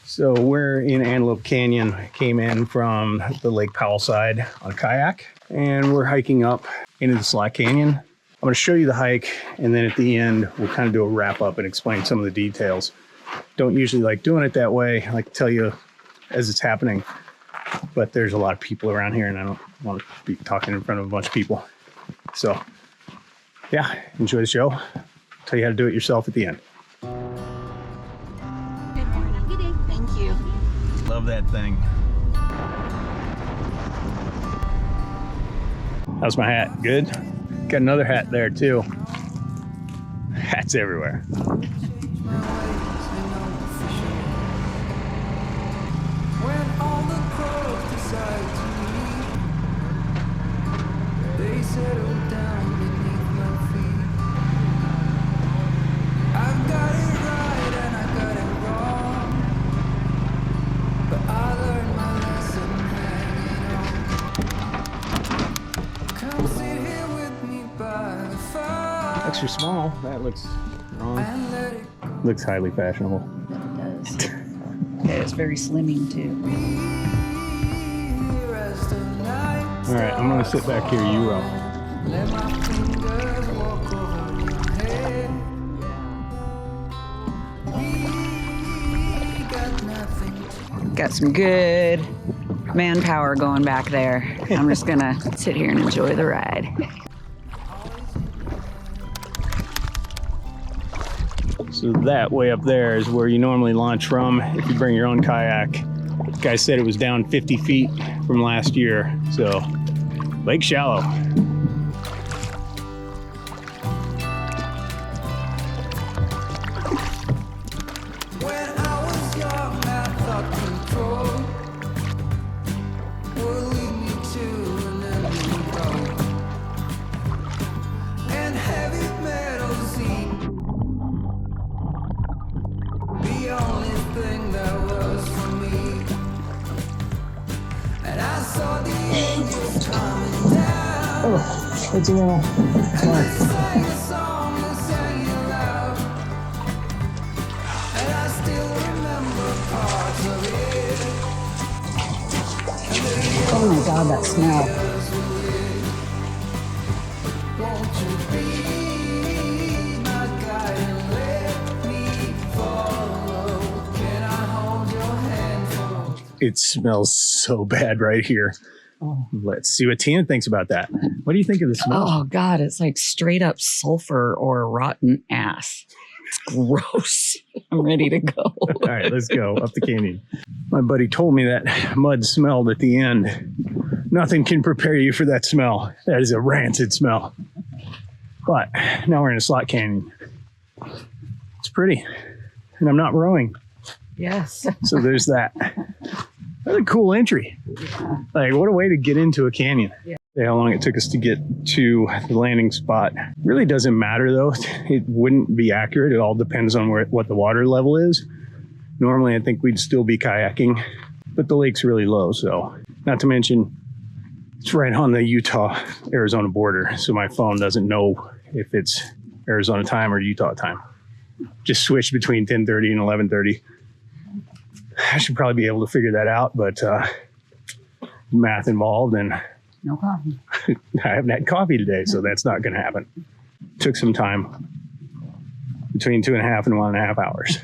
So we're in Antelope Canyon. Came in from the Lake Powell side on a kayak, and we're hiking up into the Slot Canyon. I'm going to show you the hike, and then at the end, we'll kind of do a wrap up and explain some of the details. Don't usually like doing it that way. I like to tell you as it's happening, but there's a lot of people around here, and I don't want to be talking in front of a bunch of people. So yeah, enjoy the show. Tell you how to do it yourself at the end. Love that thing. How's my hat? Good? Got another hat there too. Hats everywhere. Extra small. That looks wrong. Looks highly fashionable. It does. Yeah, it's very slimming too. All right, I'm gonna sit back here. You row. Got some good manpower going back there. I'm just gonna sit here and enjoy the ride. So that way up there is where you normally launch from if you bring your own kayak. The guy said it was down 50 feet from last year, so lake shallow. Oh, it's a little fun. Oh my God, that smell. It smells so bad right here. Oh. Let's see what Tina thinks about that. What do you think of the smell? Oh God, it's like straight up sulfur or rotten ass. It's gross. I'm ready to go. All right, let's go up the canyon. My buddy told me that mud smelled at the end. Nothing can prepare you for that smell. That is a rancid smell. But now we're in a slot canyon. It's pretty, and I'm not rowing. Yes. So there's that. That's a cool entry. Like, what a way to get into a canyon. Yeah. How long it took us to get to the landing spot. Really doesn't matter though. It wouldn't be accurate. It all depends on what the water level is. Normally, I think we'd still be kayaking, but the lake's really low. So not to mention, it's right on the Utah-Arizona border. So my phone doesn't know if it's Arizona time or Utah time. Just switch between 10:30 and 11:30. I should probably be able to figure that out, but math involved, and no coffee. I haven't had coffee today, so that's not going to happen. Took some time, between 2.5 and 1.5 hours.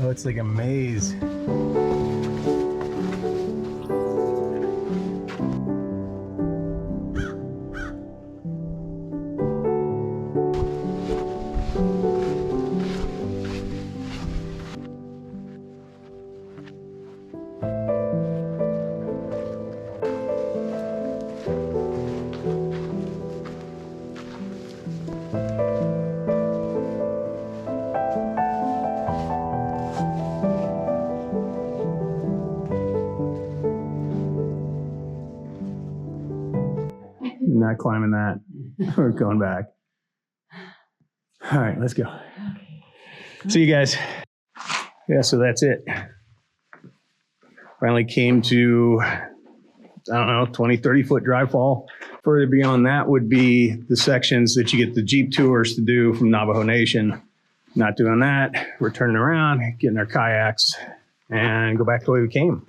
Oh, it's like a maze. Not climbing that. We're going back. All right, let's go. See you guys. Yeah, so that's it. Finally came to, I don't know, 20, 30 foot dry fall. Further beyond that would be the sections that you get the Jeep tours to do from Navajo Nation. Not doing that. We're turning around, getting our kayaks, and go back the way we came.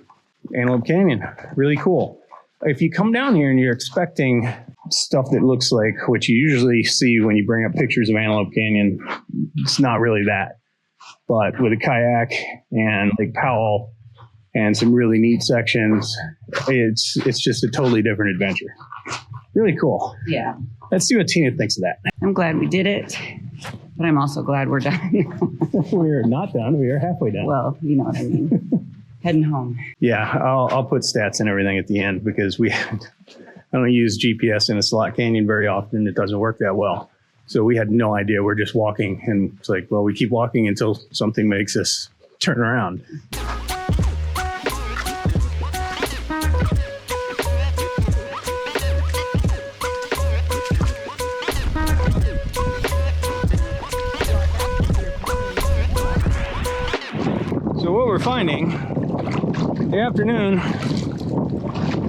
Antelope Canyon, really cool. If you come down here and you're expecting stuff that looks like what you usually see when you bring up pictures of Antelope Canyon, it's not really that. But with a kayak and Lake Powell and some really neat sections, it's just a totally different adventure. Really cool. Yeah. Let's see what Tina thinks of that. I'm glad we did it, but I'm also glad we're done. We're not done. We are halfway done. Well, you know what I mean. Heading home. Yeah, I'll put stats and everything at the end because I don't use GPS in a slot canyon very often. It doesn't work that well. So we had no idea. We're just walking, and it's like, well, we keep walking until something makes us turn around. So what we're finding, the afternoon,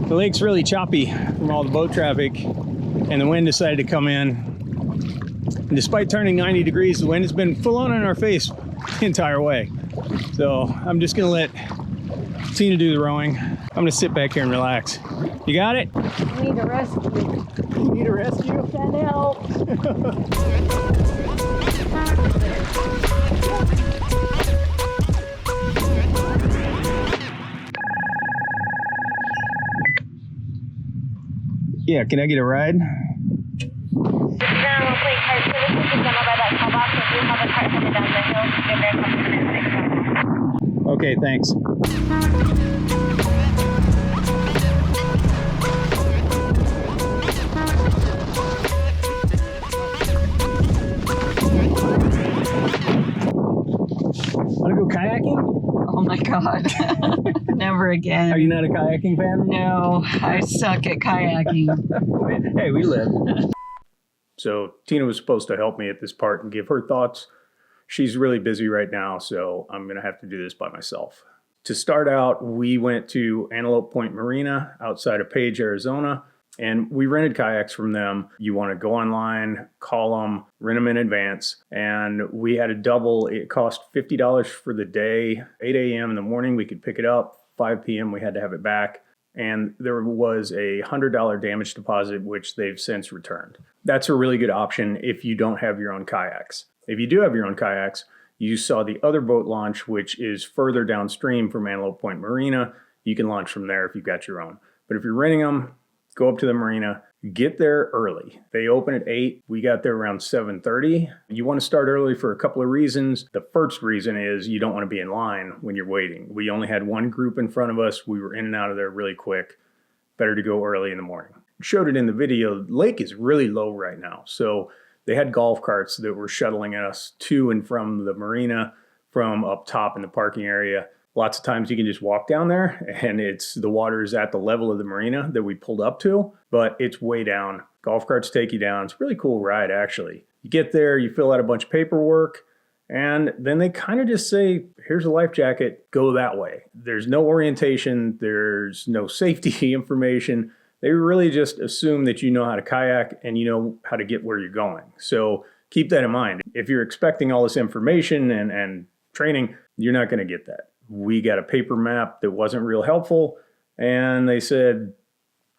the lake's really choppy from all the boat traffic, and the wind decided to come in. And despite turning 90 degrees, the wind has been full on in our face the entire way. So I'm just gonna let Tina do the rowing. I'm gonna sit back here and relax. You got it? I need a rescue. You need a rescue? Send help. Yeah, can I get a ride? This is Antelope Point Cart Services is demo by that call box. If you have a cart headed down the hill, just give her a couple minutes. Okay, thanks. Want to go kayaking? Oh my God. Never again. Are you not a kayaking fan? No, I suck at kayaking. Hey, we live. So Tina was supposed to help me at this part and give her thoughts. She's really busy right now, so I'm going to have to do this by myself. To start out, we went to Antelope Point Marina outside of Page, Arizona, and we rented kayaks from them. You want to go online, call them, rent them in advance. And we had a double. It cost $50 for the day. 8 a.m. in the morning, we could pick it up. 5 p.m., we had to have it back. And there was a $100 damage deposit, which they've since returned. That's a really good option if you don't have your own kayaks. If you do have your own kayaks, you saw the other boat launch, which is further downstream from Antelope Point Marina. You can launch from there if you've got your own. But if you're renting them, go up to the marina, get there early. They open at 8. We got there around 7:30. You want to start early for a couple of reasons. The first reason is you don't want to be in line when you're waiting. We only had one group in front of us. We were in and out of there really quick. Better to go early in the morning. Showed it in the video. The lake is really low right now. So they had golf carts that were shuttling us to and from the marina from up top in the parking area. Lots of times you can just walk down there and the water is at the level of the marina that we pulled up to, but it's way down. Golf carts take you down. It's a really cool ride, actually. You get there, you fill out a bunch of paperwork, and then they kind of just say, here's a life jacket, go that way. There's no orientation. There's no safety information. They really just assume that you know how to kayak and you know how to get where you're going. So keep that in mind. If you're expecting all this information and training, you're not going to get that. We got a paper map that wasn't real helpful, and they said,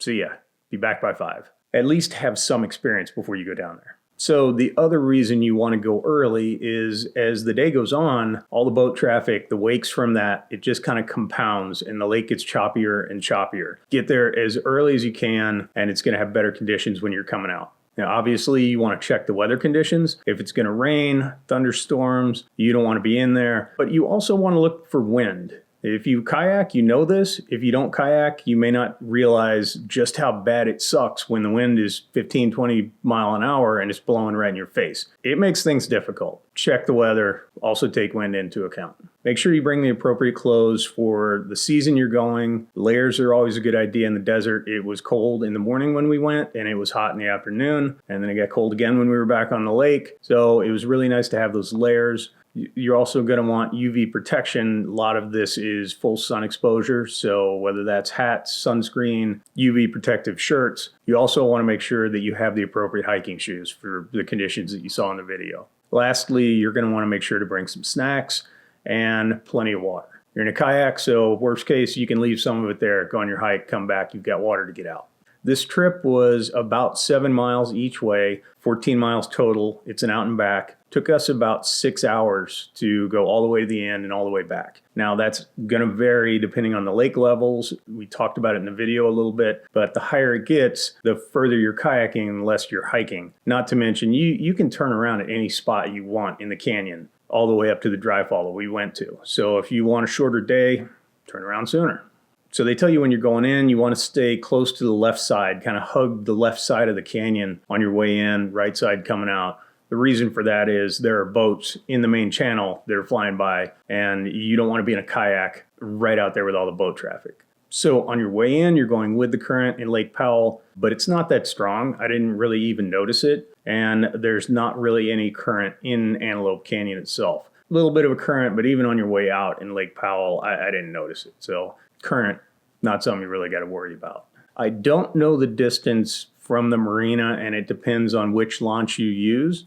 see ya, be back by 5. At least have some experience before you go down there. So the other reason you want to go early is as the day goes on, all the boat traffic, the wakes from that, it just kind of compounds and the lake gets choppier and choppier. Get there as early as you can, and it's going to have better conditions when you're coming out. Now, obviously, you want to check the weather conditions. If it's going to rain, thunderstorms, you don't want to be in there. But you also want to look for wind. If you kayak, you know this. If you don't kayak, you may not realize just how bad it sucks when the wind is 15, 20 mile an hour and it's blowing right in your face. It makes things difficult. Check the weather. Also take wind into account. Make sure you bring the appropriate clothes for the season you're going. Layers are always a good idea in the desert. It was cold in the morning when we went, and it was hot in the afternoon. And then it got cold again when we were back on the lake. So it was really nice to have those layers. You're also going to want UV protection. A lot of this is full sun exposure. So whether that's hats, sunscreen, UV protective shirts, you also want to make sure that you have the appropriate hiking shoes for the conditions that you saw in the video. Lastly, you're going to want to make sure to bring some snacks and plenty of water. You're in a kayak, so worst case, you can leave some of it there, go on your hike, come back, you've got water to get out. This trip was about 7 miles each way, 14 miles total. It's an out and back. Took us about 6 hours to go all the way to the end and all the way back. Now that's going to vary depending on the lake levels. We talked about it in the video a little bit, but the higher it gets, the further you're kayaking, the less you're hiking. Not to mention, you can turn around at any spot you want in the canyon, all the way up to the dry fall that we went to. So if you want a shorter day, turn around sooner. So they tell you when you're going in, you want to stay close to the left side, kind of hug the left side of the canyon on your way in, right side coming out. The reason for that is there are boats in the main channel that are flying by, and you don't want to be in a kayak right out there with all the boat traffic. So on your way in, you're going with the current in Lake Powell, but it's not that strong. I didn't really even notice it, and there's not really any current in Antelope Canyon itself. A little bit of a current, but even on your way out in Lake Powell, I didn't notice it. So current, not something you really got to worry about. I don't know the distance from the marina, and it depends on which launch you use,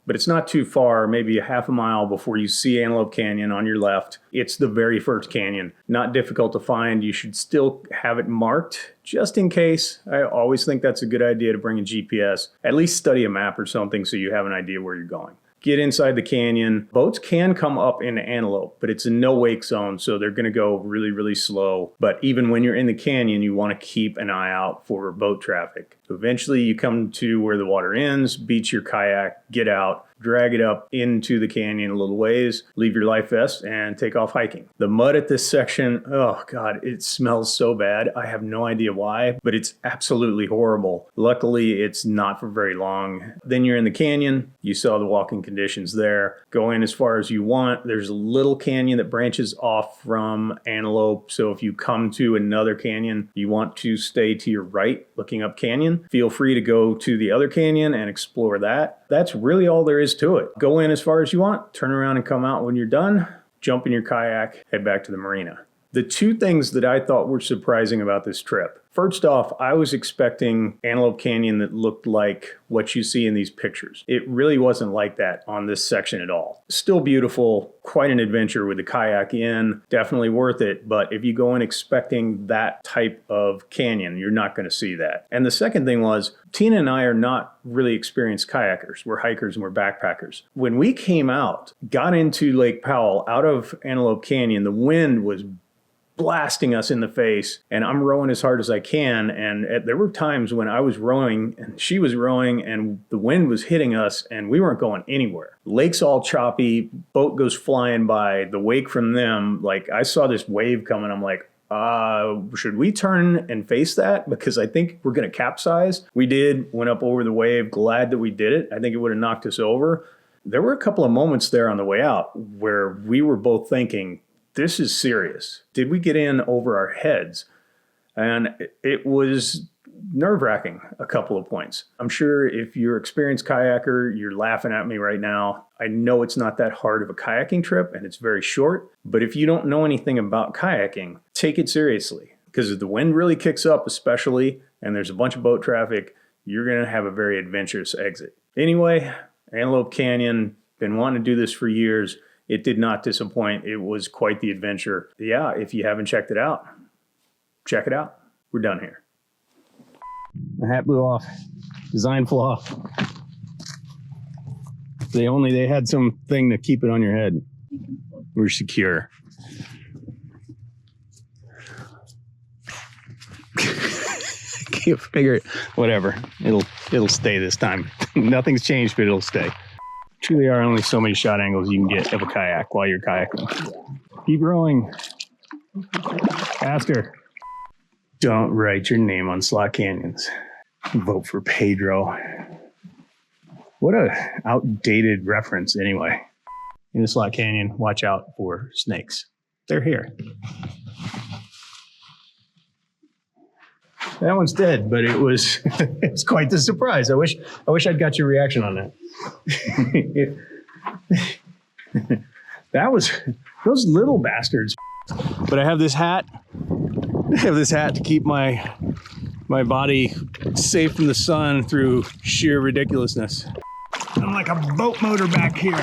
but it's not too far, maybe a half a mile before you see Antelope Canyon on your left. It's the very first canyon. Not difficult to find. You should still have it marked just in case. I always think that's a good idea to bring a GPS. At least study a map or something so you have an idea where you're going. Get inside the canyon. Boats can come up into Antelope, but it's a no-wake zone, so they're going to go really, really slow. But even when you're in the canyon, you want to keep an eye out for boat traffic. So eventually you come to where the water ends, beach your kayak, get out, drag it up into the canyon a little ways, leave your life vest, and take off hiking. The mud at this section, oh God, it smells so bad. I have no idea why, but it's absolutely horrible. Luckily, it's not for very long. Then you're in the canyon. You saw the walking conditions there. Go in as far as you want. There's a little canyon that branches off from Antelope. So if you come to another canyon, you want to stay to your right, looking up canyon. Feel free to go to the other canyon and explore that. That's really all there is to it. Go in as far as you want, turn around and come out when you're done, jump in your kayak, head back to the marina. The two things that I thought were surprising about this trip. First off, I was expecting Antelope Canyon that looked like what you see in these pictures. It really wasn't like that on this section at all. Still beautiful, quite an adventure with the kayak in, definitely worth it. But if you go in expecting that type of canyon, you're not going to see that. And the second thing was, Tina and I are not really experienced kayakers. We're hikers and we're backpackers. When we came out, got into Lake Powell out of Antelope Canyon, the wind was blasting us in the face, and I'm rowing as hard as I can, and there were times when I was rowing and she was rowing and the wind was hitting us and we weren't going anywhere. Lake's all choppy, boat goes flying by, the wake from them, like I saw this wave coming, I'm like, should we turn and face that? Because I think we're going to capsize. We did, went up over the wave, glad that we did it. I think it would have knocked us over. There were a couple of moments there on the way out where we were both thinking, this is serious. Did we get in over our heads? And it was nerve-wracking a couple of points. I'm sure if you're an experienced kayaker, you're laughing at me right now. I know it's not that hard of a kayaking trip and it's very short, but if you don't know anything about kayaking, take it seriously. Because if the wind really kicks up especially, and there's a bunch of boat traffic, you're going to have a very adventurous exit. Anyway, Antelope Canyon, been wanting to do this for years. It did not disappoint. It was quite the adventure. Yeah, if you haven't checked it out, check it out. We're done here. The hat blew off. Design flaw. They had something to keep it on your head. We're secure. Can't figure it. Whatever. It'll stay this time. Nothing's changed, but it'll stay. Truly are only so many shot angles you can get of a kayak while you're kayaking. Keep rowing. Faster. Don't write your name on slot canyons. Vote for Pedro. What a outdated reference anyway. In the slot canyon, watch out for snakes. They're here. That one's dead, but it was it's quite the surprise. I wish I'd got your reaction on that. That was those little bastards. But I have this hat. I have this hat to keep my body safe from the sun through sheer ridiculousness. I'm like a boat motor back here.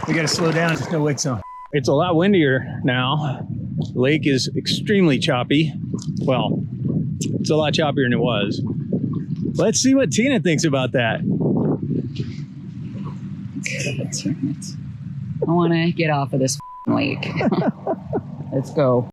We gotta slow down. No wake zone. It's a lot windier now. The lake is extremely choppy. Well, it's a lot choppier than it was. Let's see what Tina thinks about that. I want to get off of this lake. Let's go.